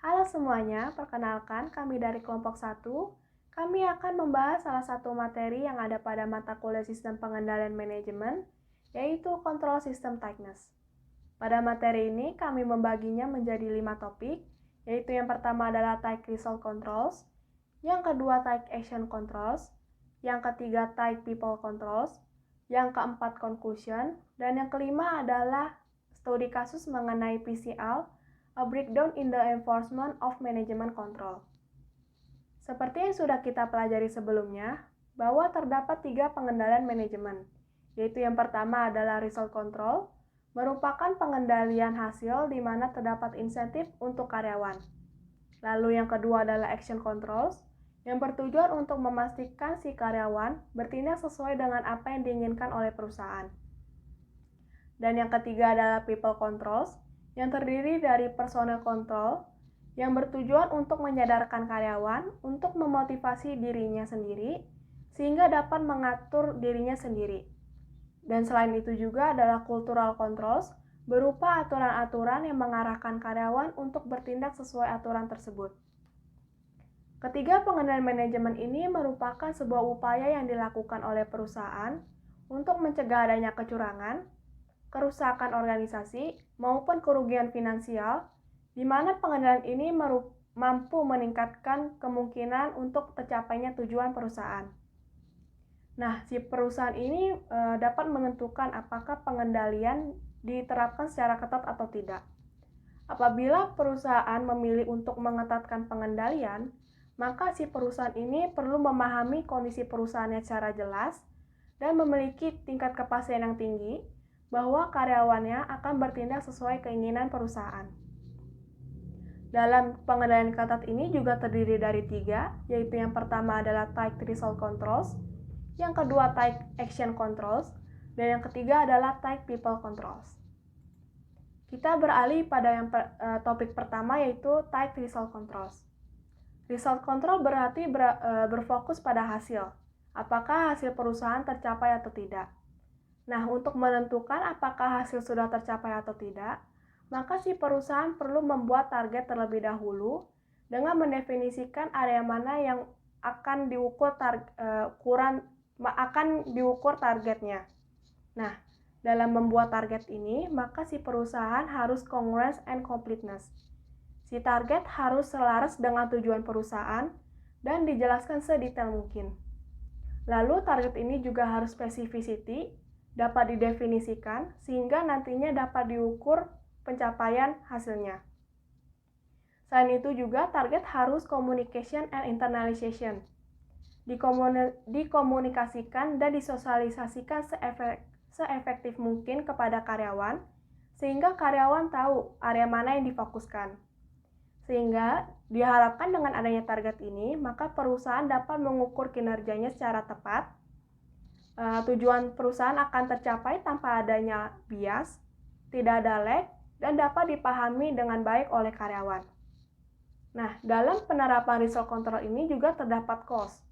Halo semuanya, perkenalkan kami dari kelompok 1. Kami akan membahas salah satu materi yang ada pada mata kuliah Sistem Pengendalian Manajemen, yaitu Control System Tightness. Pada materi ini kami membaginya menjadi 5 topik, yaitu yang pertama adalah Tight Result Controls, yang kedua Tight Action Controls, yang ketiga Tight People Controls, yang keempat Conclusion, dan yang kelima adalah studi kasus mengenai PCL, a breakdown in the enforcement of management control. Seperti yang sudah kita pelajari sebelumnya, bahwa terdapat 3 pengendalian manajemen, yaitu yang pertama adalah result control, merupakan pengendalian hasil di mana terdapat insentif untuk karyawan. Lalu yang kedua adalah action controls, yang bertujuan untuk memastikan si karyawan bertindak sesuai dengan apa yang diinginkan oleh perusahaan. Dan yang ketiga adalah people controls, yang terdiri dari personal control, yang bertujuan untuk menyadarkan karyawan untuk memotivasi dirinya sendiri, sehingga dapat mengatur dirinya sendiri. Dan selain itu juga adalah cultural controls, berupa aturan-aturan yang mengarahkan karyawan untuk bertindak sesuai aturan tersebut. Ketiga pengendalian manajemen ini merupakan sebuah upaya yang dilakukan oleh perusahaan untuk mencegah adanya kecurangan, kerusakan organisasi, maupun kerugian finansial, di mana pengendalian ini mampu meningkatkan kemungkinan untuk tercapainya tujuan perusahaan. Nah, si perusahaan ini dapat menentukan apakah pengendalian diterapkan secara ketat atau tidak. Apabila perusahaan memilih untuk mengetatkan pengendalian, maka si perusahaan ini perlu memahami kondisi perusahaannya secara jelas dan memiliki tingkat kepastian yang tinggi bahwa karyawannya akan bertindak sesuai keinginan perusahaan. Dalam pengendalian ketat ini juga terdiri dari 3, yaitu yang pertama adalah Tight Result Controls, yang kedua Tight Action Controls, dan yang ketiga adalah Tight People Controls. Kita beralih pada topik pertama, yaitu Tight Result Controls. Result Control berarti berfokus pada hasil, apakah hasil perusahaan tercapai atau tidak. Nah, untuk menentukan apakah hasil sudah tercapai atau tidak, maka si perusahaan perlu membuat target terlebih dahulu dengan mendefinisikan area mana yang akan diukur targetnya. Nah, dalam membuat target ini, maka si perusahaan harus congruence and completeness. Si target harus selaras dengan tujuan perusahaan dan dijelaskan sedetail mungkin. Lalu target ini juga harus specificity, dapat didefinisikan sehingga nantinya dapat diukur pencapaian hasilnya. Selain itu juga target harus communication and internalization, dikomunikasikan dan disosialisasikan seefektif mungkin kepada karyawan sehingga karyawan tahu area mana yang difokuskan. Sehingga diharapkan dengan adanya target ini, maka perusahaan dapat mengukur kinerjanya secara tepat. Tujuan perusahaan akan tercapai tanpa adanya bias, tidak ada lag, dan dapat dipahami dengan baik oleh karyawan. Nah, dalam penerapan result control ini juga terdapat cost,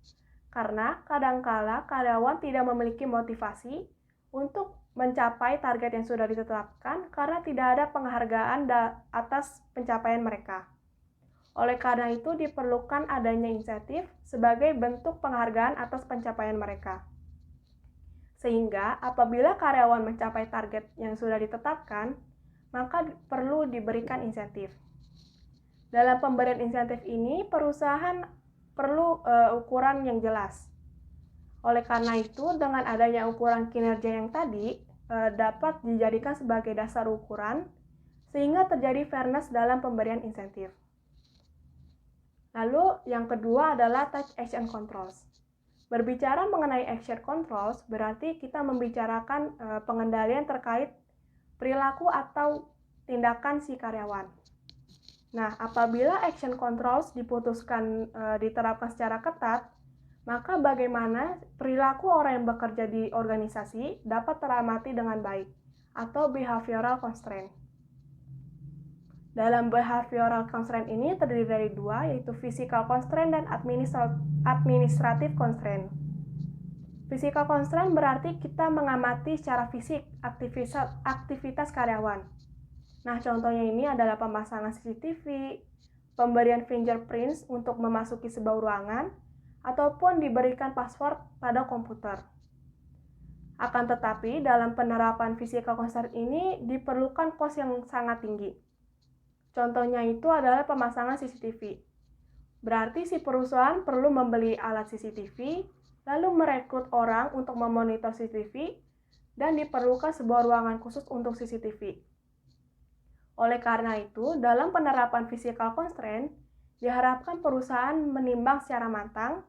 karena kadangkala karyawan tidak memiliki motivasi untuk mencapai target yang sudah ditetapkan karena tidak ada penghargaan atas pencapaian mereka. Oleh karena itu, diperlukan adanya insentif sebagai bentuk penghargaan atas pencapaian mereka. Sehingga apabila karyawan mencapai target yang sudah ditetapkan, maka perlu diberikan insentif. Dalam pemberian insentif ini, perusahaan perlu ukuran yang jelas. Oleh karena itu, dengan adanya ukuran kinerja yang tadi, dapat dijadikan sebagai dasar ukuran, sehingga terjadi fairness dalam pemberian insentif. Lalu yang kedua adalah Tight Action Controls. Berbicara mengenai action controls berarti kita membicarakan pengendalian terkait perilaku atau tindakan si karyawan. Nah, apabila action controls diterapkan secara ketat, maka bagaimana perilaku orang yang bekerja di organisasi dapat teramati dengan baik atau behavioral constraint. Dalam behavioral constraint ini terdiri dari 2, yaitu physical constraint dan administrative constraint. Physical constraint berarti kita mengamati secara fisik aktivitas karyawan. Nah, contohnya ini adalah pemasangan CCTV, pemberian fingerprints untuk memasuki sebuah ruangan, ataupun diberikan password pada komputer. Akan tetapi, dalam penerapan physical constraint ini diperlukan kos yang sangat tinggi. Contohnya itu adalah pemasangan CCTV. Berarti si perusahaan perlu membeli alat CCTV, lalu merekrut orang untuk memonitor CCTV, dan diperlukan sebuah ruangan khusus untuk CCTV. Oleh karena itu, dalam penerapan physical constraint, diharapkan perusahaan menimbang secara matang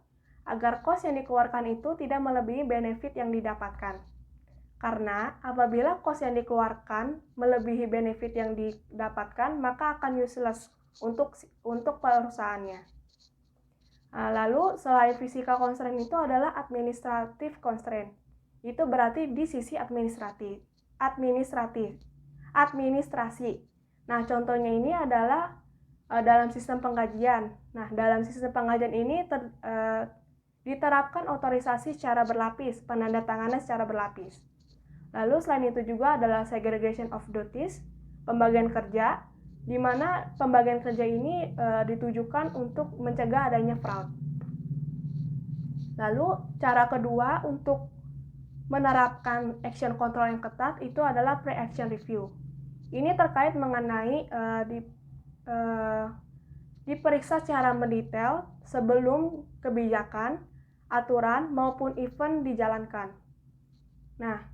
agar kos yang dikeluarkan itu tidak melebihi benefit yang didapatkan. Karena apabila kos yang dikeluarkan melebihi benefit yang didapatkan, maka akan useless untuk perusahaannya. Lalu selain physical constraint itu adalah administrative constraint. Itu berarti di sisi administrasi. Nah, contohnya ini adalah dalam sistem pengkajian. Nah, dalam sistem pengkajian ini diterapkan otorisasi secara berlapis, penandatanganan secara berlapis. Lalu selain itu juga adalah segregation of duties, pembagian kerja, di mana pembagian kerja ini ditujukan untuk mencegah adanya fraud. Lalu cara kedua untuk menerapkan action control yang ketat itu adalah pre-action review. Ini terkait mengenai diperiksa secara mendetail sebelum kebijakan, aturan, maupun event dijalankan. Nah,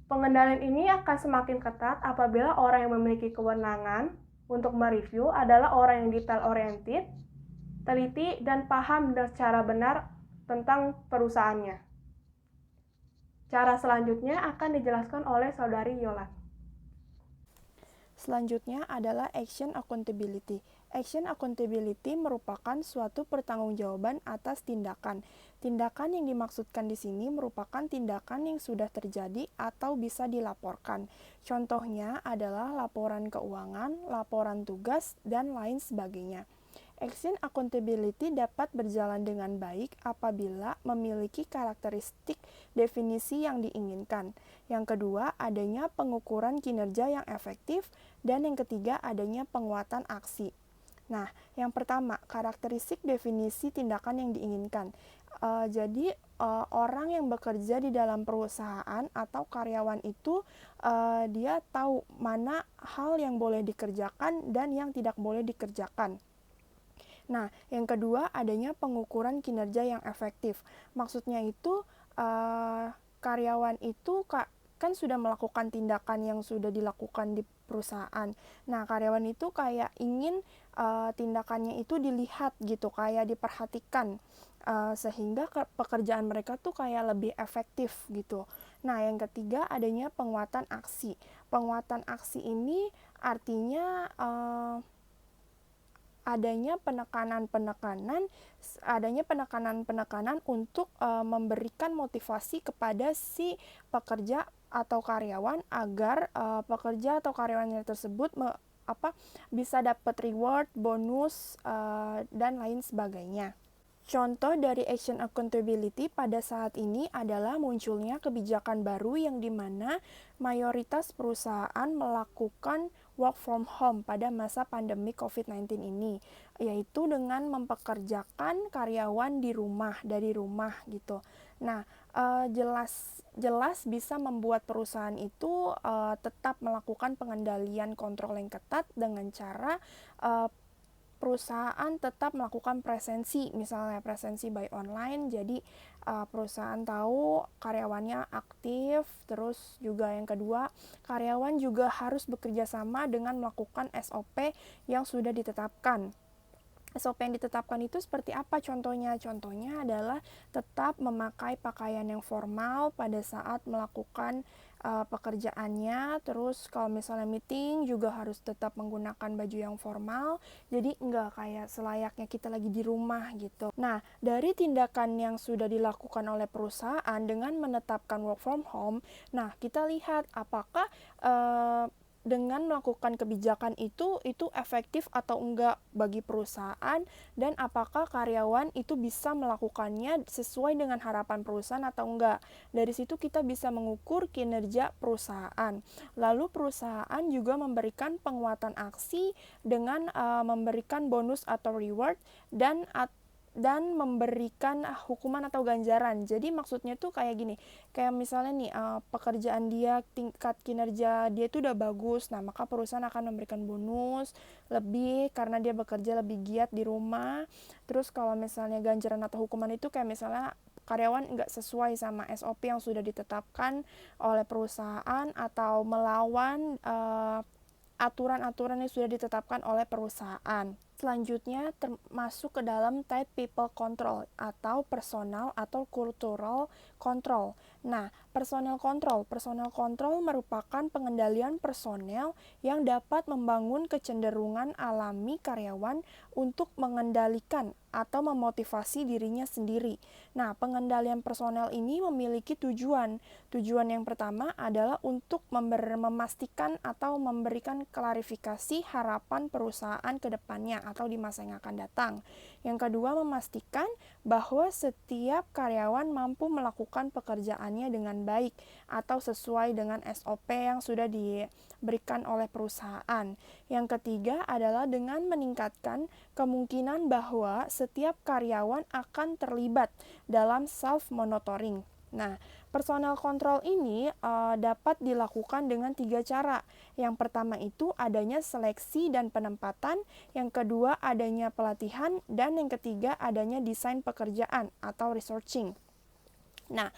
pengendalian ini akan semakin ketat apabila orang yang memiliki kewenangan untuk mereview adalah orang yang detail-oriented, teliti, dan paham secara benar tentang perusahaannya. Cara selanjutnya akan dijelaskan oleh Saudari Yolan. Selanjutnya adalah action accountability. Action accountability merupakan suatu pertanggungjawaban atas tindakan. Tindakan yang dimaksudkan di sini merupakan tindakan yang sudah terjadi atau bisa dilaporkan. Contohnya adalah laporan keuangan, laporan tugas, dan lain sebagainya. Action accountability dapat berjalan dengan baik apabila memiliki karakteristik definisi yang diinginkan. Yang kedua, adanya pengukuran kinerja yang efektif, dan yang ketiga, adanya penguatan aksi. Nah, yang pertama, karakteristik definisi tindakan yang diinginkan. Jadi, orang yang bekerja di dalam perusahaan atau karyawan itu, dia tahu mana hal yang boleh dikerjakan dan yang tidak boleh dikerjakan. Nah, yang kedua, adanya pengukuran kinerja yang efektif. Maksudnya itu, karyawan itu kan sudah melakukan tindakan yang sudah dilakukan di perusahaan. Nah, karyawan itu kayak ingin tindakannya itu dilihat gitu, kayak diperhatikan, sehingga pekerjaan mereka tuh kayak lebih efektif gitu. Nah, yang ketiga, adanya penguatan aksi. Penguatan aksi ini artinya adanya penekanan untuk memberikan motivasi kepada si pekerja atau karyawan agar pekerja atau karyawannya tersebut bisa dapat reward, bonus, dan lain sebagainya. Contoh dari action accountability pada saat ini adalah munculnya kebijakan baru yang dimana mayoritas perusahaan melakukan work from home pada masa pandemi COVID-19 ini, yaitu dengan mempekerjakan karyawan dari rumah gitu. Nah, jelas bisa membuat perusahaan itu tetap melakukan pengendalian kontrol yang ketat dengan cara perusahaan tetap melakukan presensi, misalnya presensi by online, jadi perusahaan tahu karyawannya aktif, terus juga yang kedua, karyawan juga harus bekerja sama dengan melakukan SOP yang sudah ditetapkan. SOP yang ditetapkan itu seperti apa contohnya? Contohnya adalah tetap memakai pakaian yang formal pada saat melakukan pekerjaannya, terus kalau misalnya meeting juga harus tetap menggunakan baju yang formal, jadi nggak kayak selayaknya kita lagi di rumah gitu. Nah, dari tindakan yang sudah dilakukan oleh perusahaan dengan menetapkan work from home, nah kita lihat apakah dengan melakukan kebijakan itu efektif atau enggak bagi perusahaan, dan apakah karyawan itu bisa melakukannya sesuai dengan harapan perusahaan atau enggak. Dari situ kita bisa mengukur kinerja perusahaan. Lalu perusahaan juga memberikan penguatan aksi dengan memberikan bonus atau reward dan memberikan hukuman atau ganjaran. Jadi maksudnya tuh kayak gini, kayak misalnya nih pekerjaan dia, tingkat kinerja dia itu udah bagus, nah maka perusahaan akan memberikan bonus lebih karena dia bekerja lebih giat di rumah. Terus kalau misalnya ganjaran atau hukuman itu kayak misalnya karyawan nggak sesuai sama SOP yang sudah ditetapkan oleh perusahaan atau melawan aturan-aturan yang sudah ditetapkan oleh perusahaan. Selanjutnya termasuk ke dalam type people control atau personal atau cultural control. Nah, personal control merupakan pengendalian personel yang dapat membangun kecenderungan alami karyawan untuk mengendalikan atau memotivasi dirinya sendiri. Nah, pengendalian personel ini memiliki tujuan. Tujuan yang pertama adalah untuk memastikan atau memberikan klarifikasi harapan perusahaan ke depannya atau di masa yang akan datang. Yang kedua, memastikan bahwa setiap karyawan mampu melakukan pekerjaannya dengan baik atau sesuai dengan SOP yang sudah diberikan oleh perusahaan. Yang ketiga adalah dengan meningkatkan kemungkinan bahwa setiap karyawan akan terlibat dalam self-monitoring. Nah, personal control ini dapat dilakukan dengan 3 cara. Yang pertama itu adanya seleksi dan penempatan, yang kedua adanya pelatihan, dan yang ketiga adanya desain pekerjaan atau researching. Nah,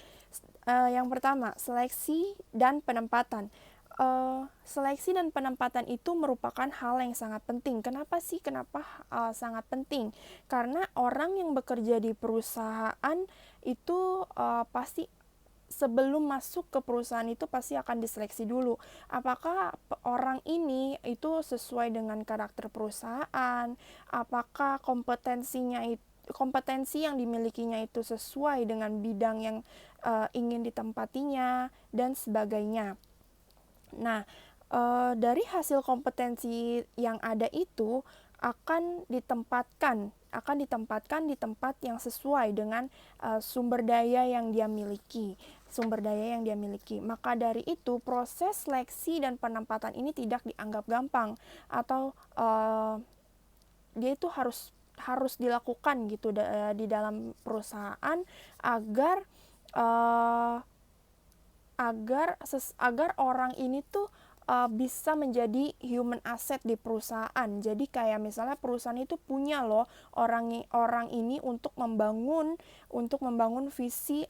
yang pertama, seleksi dan penempatan. Seleksi dan penempatan itu merupakan hal yang sangat penting. Kenapa sih? Kenapa sangat penting? Karena orang yang bekerja di perusahaan itu pasti sebelum masuk ke perusahaan itu pasti akan diseleksi dulu. Apakah orang ini itu sesuai dengan karakter perusahaan? Apakah kompetensi yang dimilikinya itu sesuai dengan bidang yang ingin ditempatinya dan sebagainya. Nah, dari hasil kompetensi yang ada itu akan ditempatkan di tempat yang sesuai dengan sumber daya yang dia miliki. Maka dari itu proses seleksi dan penempatan ini tidak dianggap gampang atau dia itu harus dilakukan gitu di dalam perusahaan agar orang ini tuh bisa menjadi human asset di perusahaan. Jadi kayak misalnya perusahaan itu punya loh orang ini untuk membangun visi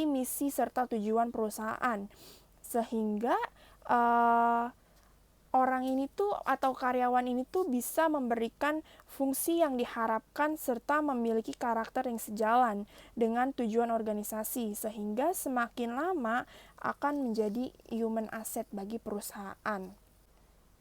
misi serta tujuan perusahaan, sehingga orang ini tuh atau karyawan ini tuh bisa memberikan fungsi yang diharapkan serta memiliki karakter yang sejalan dengan tujuan organisasi, sehingga semakin lama akan menjadi human asset bagi perusahaan.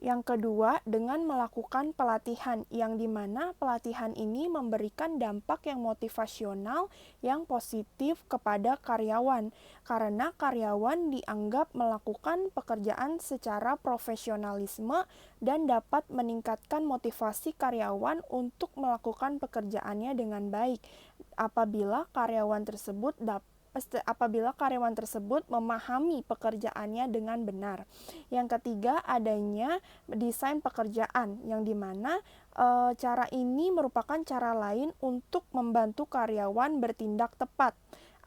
Yang kedua, dengan melakukan pelatihan, yang dimana pelatihan ini memberikan dampak yang motivasional yang positif kepada karyawan, karena karyawan dianggap melakukan pekerjaan secara profesionalisme dan dapat meningkatkan motivasi karyawan untuk melakukan pekerjaannya dengan baik apabila karyawan tersebut memahami pekerjaannya dengan benar. Yang ketiga, adanya desain pekerjaan, yang dimana cara ini merupakan cara lain untuk membantu karyawan bertindak tepat,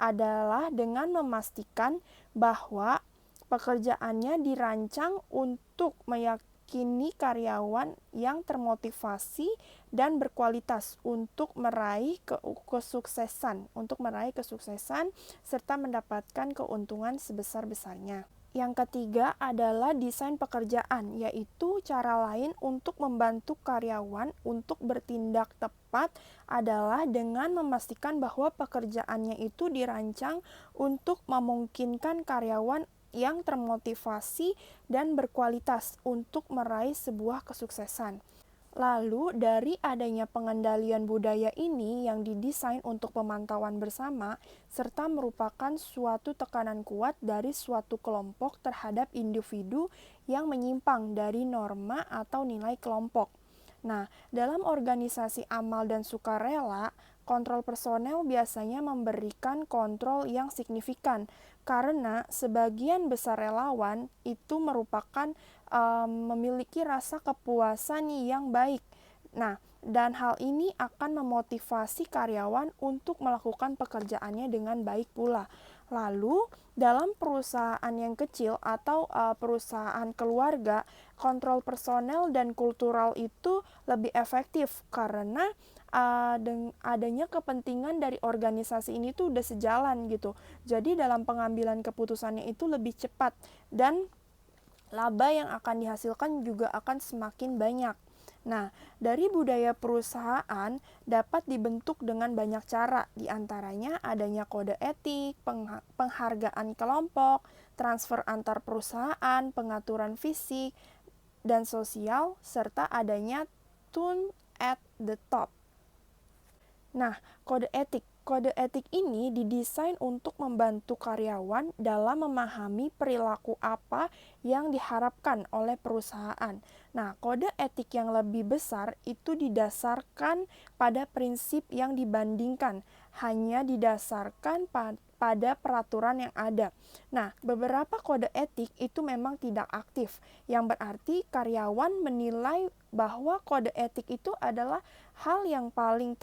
adalah dengan memastikan bahwa pekerjaannya dirancang untuk meyakini karyawan yang termotivasi dan berkualitas untuk meraih kesuksesan serta mendapatkan keuntungan sebesar-besarnya. Yang ketiga adalah desain pekerjaan, yaitu cara lain untuk membantu karyawan untuk bertindak tepat adalah dengan memastikan bahwa pekerjaannya itu dirancang untuk memungkinkan karyawan yang termotivasi dan berkualitas untuk meraih sebuah kesuksesan. Lalu, dari adanya pengendalian budaya ini yang didesain untuk pemantauan bersama, serta merupakan suatu tekanan kuat dari suatu kelompok terhadap individu yang menyimpang dari norma atau nilai kelompok. Nah, dalam organisasi amal dan sukarela, kontrol personel biasanya memberikan kontrol yang signifikan karena sebagian besar relawan itu merupakan memiliki rasa kepuasan yang baik. Nah, dan hal ini akan memotivasi karyawan untuk melakukan pekerjaannya dengan baik pula. Lalu, dalam perusahaan yang kecil atau perusahaan keluarga, kontrol personel dan kultural itu lebih efektif karena adanya kepentingan dari organisasi ini tuh udah sejalan gitu. Jadi dalam pengambilan keputusannya itu lebih cepat dan laba yang akan dihasilkan juga akan semakin banyak. Nah, dari budaya perusahaan dapat dibentuk dengan banyak cara, diantaranya adanya kode etik, penghargaan kelompok, transfer antar perusahaan, pengaturan fisik dan sosial, serta adanya tune at the top. Nah, kode etik. Kode etik ini didesain untuk membantu karyawan dalam memahami perilaku apa yang diharapkan oleh perusahaan. Nah, kode etik yang lebih besar itu didasarkan pada prinsip yang dibandingkan, hanya didasarkan pada peraturan yang ada. Nah, beberapa kode etik itu memang tidak aktif, yang berarti karyawan menilai bahwa kode etik itu adalah hal yang paling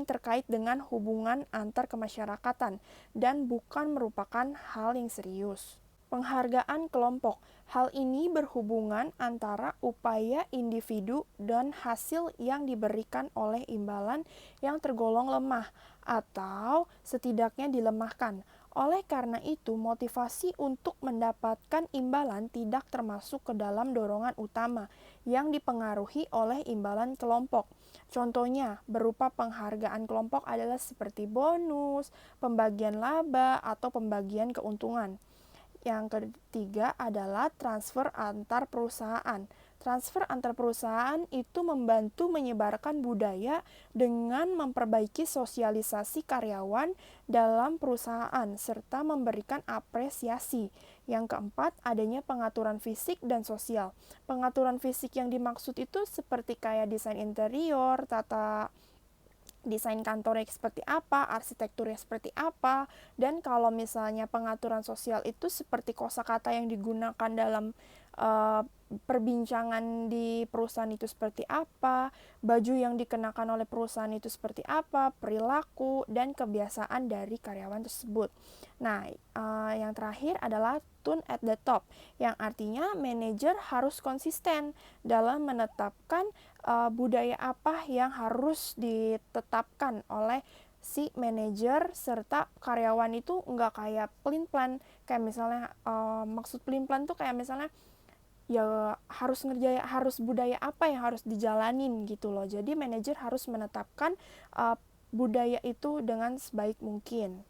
terkait dengan hubungan antar kemasyarakatan dan bukan merupakan hal yang serius. Penghargaan kelompok. Hal ini berhubungan antara upaya individu dan hasil yang diberikan oleh imbalan yang tergolong lemah atau setidaknya dilemahkan. Oleh karena itu, motivasi untuk mendapatkan imbalan tidak termasuk ke dalam dorongan utama yang dipengaruhi oleh imbalan kelompok. Contohnya, berupa penghargaan kelompok adalah seperti bonus, pembagian laba, atau pembagian keuntungan. Yang ketiga adalah transfer antar perusahaan. Transfer antar perusahaan itu membantu menyebarkan budaya dengan memperbaiki sosialisasi karyawan dalam perusahaan serta memberikan apresiasi. Yang keempat, adanya pengaturan fisik dan sosial. Pengaturan fisik yang dimaksud itu seperti kayak desain interior, tata desain kantornya seperti apa, arsitekturnya seperti apa, dan kalau misalnya pengaturan sosial itu seperti kosakata yang digunakan dalam perbincangan di perusahaan itu seperti apa, baju yang dikenakan oleh perusahaan itu seperti apa, perilaku, dan kebiasaan dari karyawan tersebut. Nah, yang terakhir adalah tune at the top, yang artinya manajer harus konsisten dalam menetapkan budaya apa yang harus ditetapkan oleh si manajer serta karyawan itu nggak kayak pelin-pelan. Kayak misalnya maksud pelin-pelan tuh kayak misalnya ya harus budaya apa yang harus dijalanin gitu loh. Jadi manajer harus menetapkan budaya itu dengan sebaik mungkin.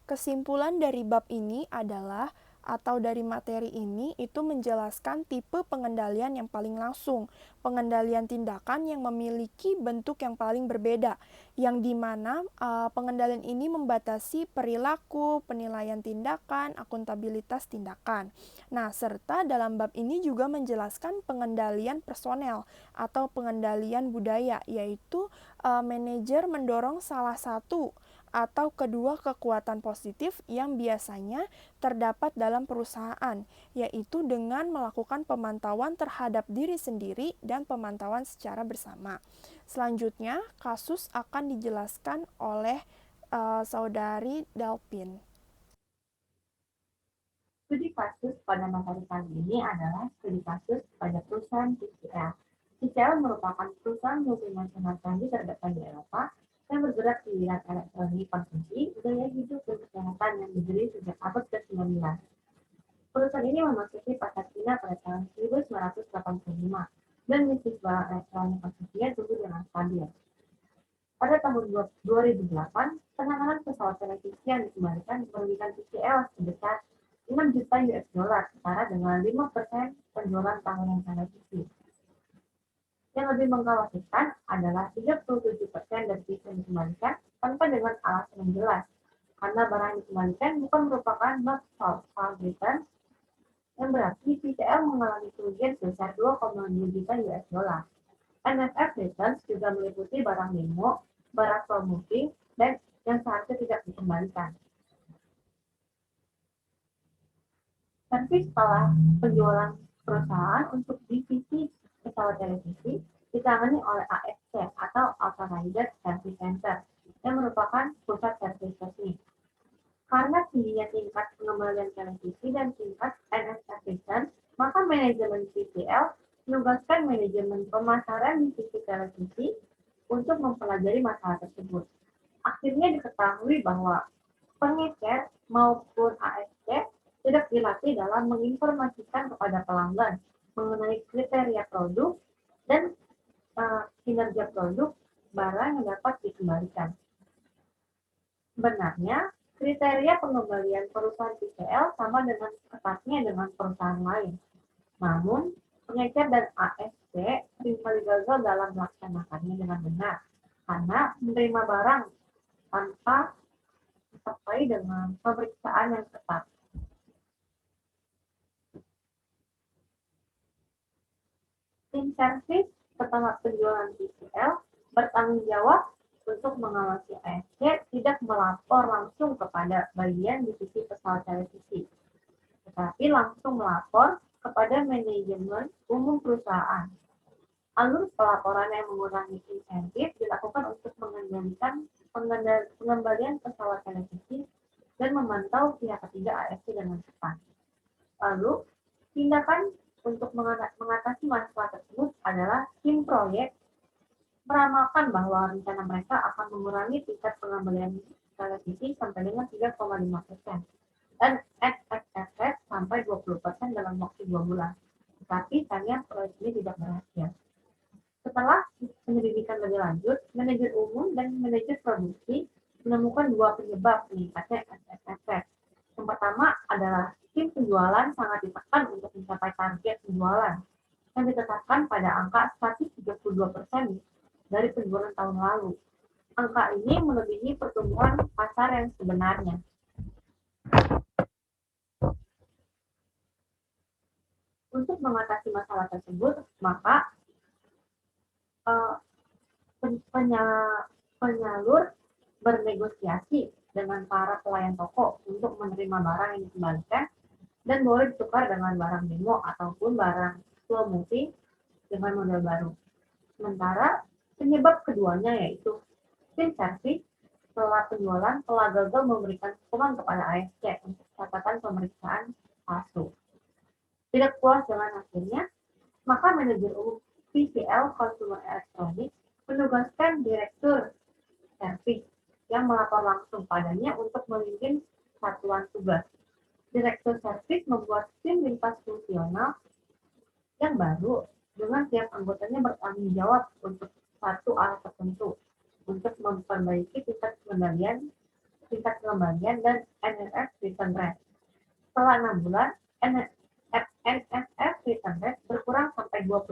Kesimpulan dari bab ini adalah atau dari materi ini itu menjelaskan tipe pengendalian yang paling langsung, pengendalian tindakan yang memiliki bentuk yang paling berbeda, yang dimana pengendalian ini membatasi perilaku, penilaian tindakan, akuntabilitas tindakan. Nah, serta dalam bab ini juga menjelaskan pengendalian personel atau pengendalian budaya, yaitu manajer mendorong salah satu atau kedua kekuatan positif yang biasanya terdapat dalam perusahaan, yaitu dengan melakukan pemantauan terhadap diri sendiri dan pemantauan secara bersama. Selanjutnya, kasus akan dijelaskan oleh Saudari Dalpin. Studi kasus pada materi kali ini adalah studi kasus pada perusahaan TCL. TCL merupakan perusahaan multinasional canggih terdepan di Eropa yang bergerak di bidang elektronik konsumsi, gaya hidup, dan kesehatan yang berdiri sejak abad ke-19. Perusahaan ini memasuki pasar Cina pada tahun 1985 dan bisnis barang elektronik konsumsinya tumbuh dengan stabil. Pada tahun 2008, penanganan pesawat televisi yang dikembalikan merugikan TCL sebesar 6 juta US dollar, setara dengan 5% penjualan tahunan televisi. Yang lebih mengkhawatirkan adalah 37% dari sisi yang dikembalikan tanpa dengan alasan yang jelas, karena barang yang dikembalikan bukan merupakan not sold return, yang berarti PCL mengalami kerugian sebesar 2,2 juta US dollar. NFF returns juga meliputi barang demo, barang slow moving, dan yang seharusnya tidak dikembalikan. Servis setelah penjualan perusahaan untuk divisi pesawat televisi ditangani oleh ASC atau Authorized Service Center yang merupakan pusat servis resmi. Karena tingginya tingkat pengembalian televisi dan tingkat NSF return, maka manajemen PCL menugaskan manajemen pemasaran divisi televisi untuk mempelajari masalah tersebut. Akhirnya diketahui bahwa pengecer maupun ASC tidak dilatih dalam menginformasikan kepada pelanggan mengenai kriteria produk dan kinerja produk barang yang dapat dikembalikan. Sebenarnya, kriteria pengembalian perusahaan PCL sama dengan ketatnya dengan perusahaan lain. Namun, pengecer dan ASC seringkali gagal dalam melaksanakannya dengan benar karena menerima barang tanpa disertai dengan pemeriksaan yang ketat. Tim servis setelah penjualan PCL bertanggung jawab untuk mengawasi ASC tidak melapor langsung kepada bagian divisi pesawat televisi, tetapi langsung melapor kepada manajemen umum perusahaan. Alur pelaporan yang mengurangi insentif dilakukan untuk mengendalikan pengembalian pesawat televisi dan memantau pihak ketiga ASC dengan cepat. Lalu, tindakan untuk mengatasi masalah tersebut adalah tim proyek meramalkan bahwa rencana mereka akan mengurangi tingkat pengembalian televisi sampai dengan 3,5% dan XXFS sampai 20% dalam waktu 2 bulan. Tetapi sayang proyek ini tidak berhasil. Setelah penyelidikan lebih lanjut, manajer umum dan manajer produksi menemukan 2 penyebab meningkatnya XXFS. Yang pertama adalah tim penjualan sangat ditekan untuk mencapai target penjualan yang ditetapkan pada angka 132% dari penjualan tahun lalu. Angka ini melebihi pertumbuhan pasar yang sebenarnya. Untuk mengatasi masalah tersebut, maka penyalur bernegosiasi dengan para pelayan toko untuk menerima barang yang dikembalikan dan boleh ditukar dengan barang demo ataupun barang slow moving dengan model baru. Sementara penyebab keduanya yaitu tim servis setelah penjualan telah gagal memberikan hukuman kepada ASC untuk catatan pemeriksaan palsu. Tidak puas dengan hasilnya, maka manajer umum PCL Consumer Electronics menugaskan direktur servis yang melapor langsung padanya untuk memimpin satuan tugas. Direktur servis membuat tim lintas fungsional yang baru dengan tiap anggotanya bertanggung jawab untuk satu arah tertentu untuk memperbaiki tingkat pengembalian dan NFF return rate. Setelah 6 bulan, NFF return rate berkurang sampai 12%,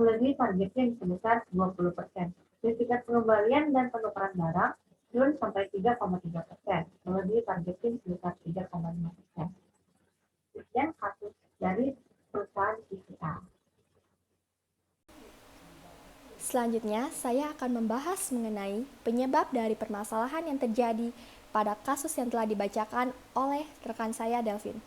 melebihi targetnya yang sebesar 20%. Dan tingkat pengembalian dan penukaran barang turun sampai 3,3%, melebihi targetnya yang sebesar 3,5%. Sekian kasus dari perusahaan PCL. Selanjutnya, saya akan membahas mengenai penyebab dari permasalahan yang terjadi pada kasus yang telah dibacakan oleh rekan saya, Delvin.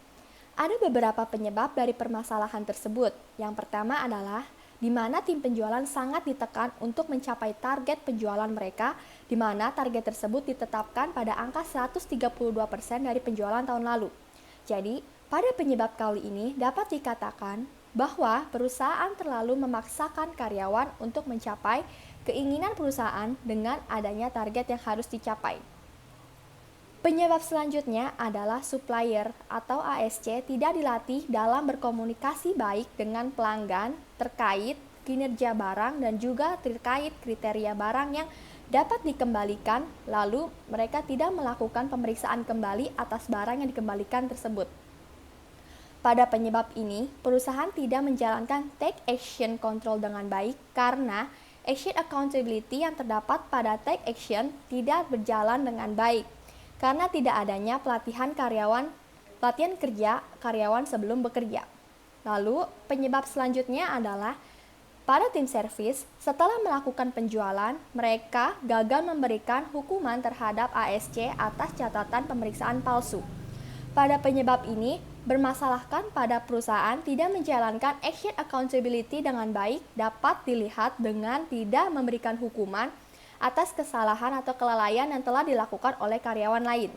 Ada beberapa penyebab dari permasalahan tersebut. Yang pertama adalah di mana tim penjualan sangat ditekan untuk mencapai target penjualan mereka, di mana target tersebut ditetapkan pada angka 132% dari penjualan tahun lalu. Jadi, pada penyebab kali ini dapat dikatakan bahwa perusahaan terlalu memaksakan karyawan untuk mencapai keinginan perusahaan dengan adanya target yang harus dicapai. Penyebab selanjutnya adalah supplier atau ASC tidak dilatih dalam berkomunikasi baik dengan pelanggan terkait kinerja barang dan juga terkait kriteria barang yang dapat dikembalikan, lalu mereka tidak melakukan pemeriksaan kembali atas barang yang dikembalikan tersebut. Pada penyebab ini, perusahaan tidak menjalankan take action control dengan baik karena action accountability yang terdapat pada take action tidak berjalan dengan baik karena tidak adanya pelatihan kerja karyawan sebelum bekerja. Lalu, penyebab selanjutnya adalah pada tim servis, setelah melakukan penjualan, mereka gagal memberikan hukuman terhadap ASC atas catatan pemeriksaan palsu. Pada penyebab ini, bermasalahkan pada perusahaan tidak menjalankan action accountability dengan baik dapat dilihat dengan tidak memberikan hukuman atas kesalahan atau kelalaian yang telah dilakukan oleh karyawan lain.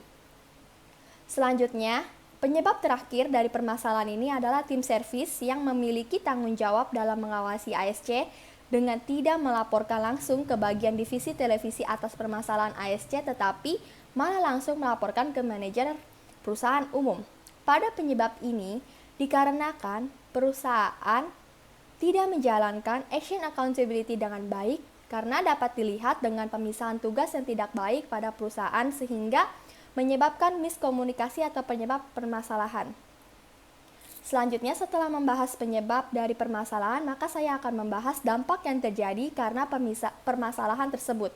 Selanjutnya, penyebab terakhir dari permasalahan ini adalah tim servis yang memiliki tanggung jawab dalam mengawasi ASC dengan tidak melaporkan langsung ke bagian divisi televisi atas permasalahan ASC tetapi malah langsung melaporkan ke manajer perusahaan umum. Pada penyebab ini, dikarenakan perusahaan tidak menjalankan action accountability dengan baik karena dapat dilihat dengan pemisahan tugas yang tidak baik pada perusahaan sehingga menyebabkan miskomunikasi atau penyebab permasalahan. Selanjutnya, setelah membahas penyebab dari permasalahan, maka saya akan membahas dampak yang terjadi karena permasalahan tersebut.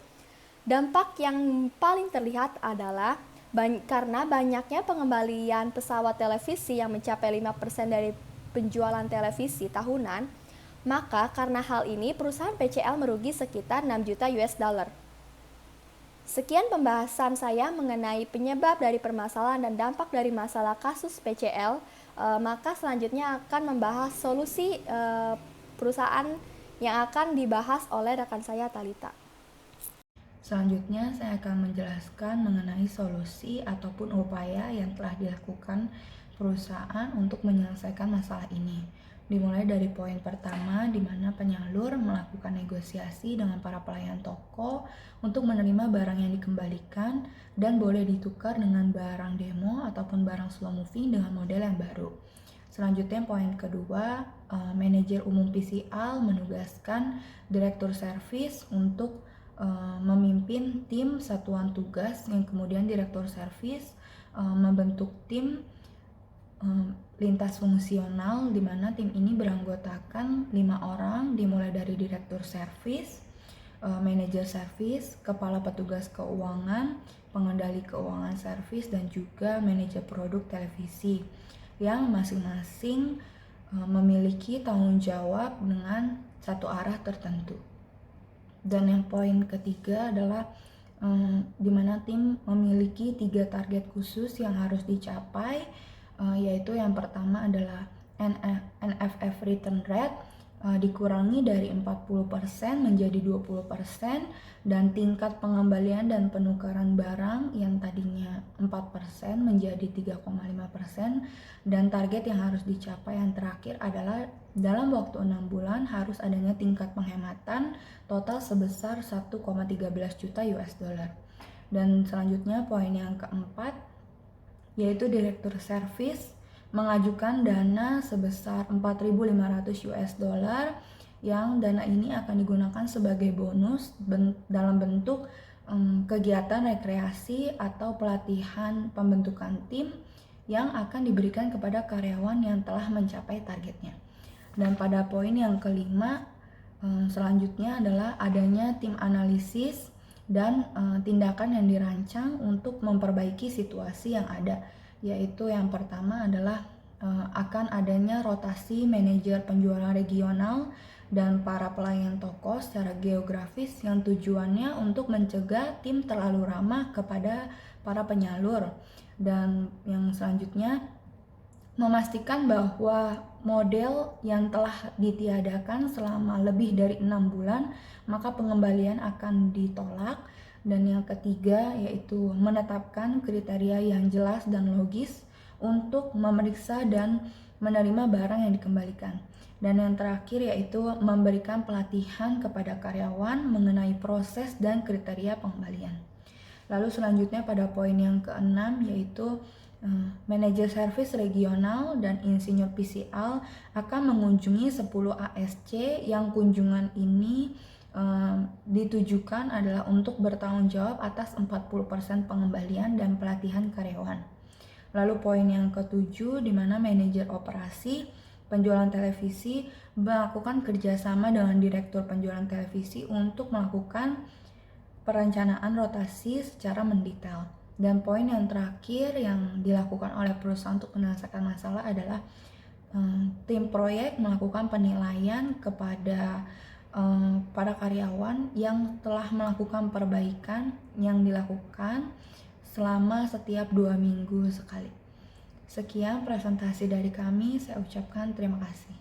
Dampak yang paling terlihat adalah karena banyaknya pengembalian pesawat televisi yang mencapai 5% dari penjualan televisi tahunan, maka karena hal ini perusahaan PCL merugi sekitar 6 juta US dollar. Sekian pembahasan saya mengenai penyebab dari permasalahan dan dampak dari masalah kasus PCL. Maka selanjutnya akan membahas solusi perusahaan yang akan dibahas oleh rekan saya Talita. Selanjutnya, saya akan menjelaskan mengenai solusi ataupun upaya yang telah dilakukan perusahaan untuk menyelesaikan masalah ini. Dimulai dari poin pertama, di mana penyalur melakukan negosiasi dengan para pelayan toko untuk menerima barang yang dikembalikan dan boleh ditukar dengan barang demo ataupun barang slow moving dengan model yang baru. Selanjutnya, poin kedua, manajer umum PCL menugaskan direktur servis untuk memimpin tim satuan tugas yang kemudian direktur servis membentuk tim lintas fungsional di mana tim ini beranggotakan 5 orang dimulai dari direktur servis, manajer servis, kepala petugas keuangan, pengendali keuangan servis dan juga manajer produk televisi yang masing-masing memiliki tanggung jawab dengan satu arah tertentu. Dan yang poin ketiga adalah di mana tim memiliki 3 target khusus yang harus dicapai, yaitu yang pertama adalah NFF return rate dikurangi dari 40% menjadi 20% dan tingkat pengembalian dan penukaran barang yang tadinya 4% menjadi 3,5% dan target yang harus dicapai yang terakhir adalah dalam waktu 6 bulan harus adanya tingkat penghematan total sebesar 1,13 juta US dollar. Dan selanjutnya poin yang keempat yaitu direktur servis mengajukan dana sebesar 4.500 US dollar yang dana ini akan digunakan sebagai bonus dalam bentuk kegiatan rekreasi atau pelatihan pembentukan tim yang akan diberikan kepada karyawan yang telah mencapai targetnya. Dan pada poin yang kelima selanjutnya adalah adanya tim analisis dan tindakan yang dirancang untuk memperbaiki situasi yang ada, yaitu yang pertama adalah akan adanya rotasi manajer penjualan regional dan para pelayan toko secara geografis yang tujuannya untuk mencegah tim terlalu ramah kepada para penyalur. Dan yang selanjutnya memastikan bahwa model yang telah ditiadakan selama lebih dari 6 bulan maka pengembalian akan ditolak. Dan yang ketiga yaitu menetapkan kriteria yang jelas dan logis untuk memeriksa dan menerima barang yang dikembalikan. Dan yang terakhir yaitu memberikan pelatihan kepada karyawan mengenai proses dan kriteria pengembalian. Lalu selanjutnya pada poin yang keenam yaitu manajer servis regional dan insinyur PCL akan mengunjungi 10 ASC yang kunjungan ini ditujukan adalah untuk bertanggung jawab atas 40% pengembalian dan pelatihan karyawan. Lalu poin yang ke-7 di mana manajer operasi penjualan televisi melakukan kerjasama dengan direktur penjualan televisi untuk melakukan perencanaan rotasi secara mendetail. Dan poin yang terakhir yang dilakukan oleh perusahaan untuk menyelesaikan masalah adalah tim proyek melakukan penilaian kepada para karyawan yang telah melakukan perbaikan yang dilakukan selama setiap 2 minggu sekali. Sekian presentasi dari kami, saya ucapkan terima kasih.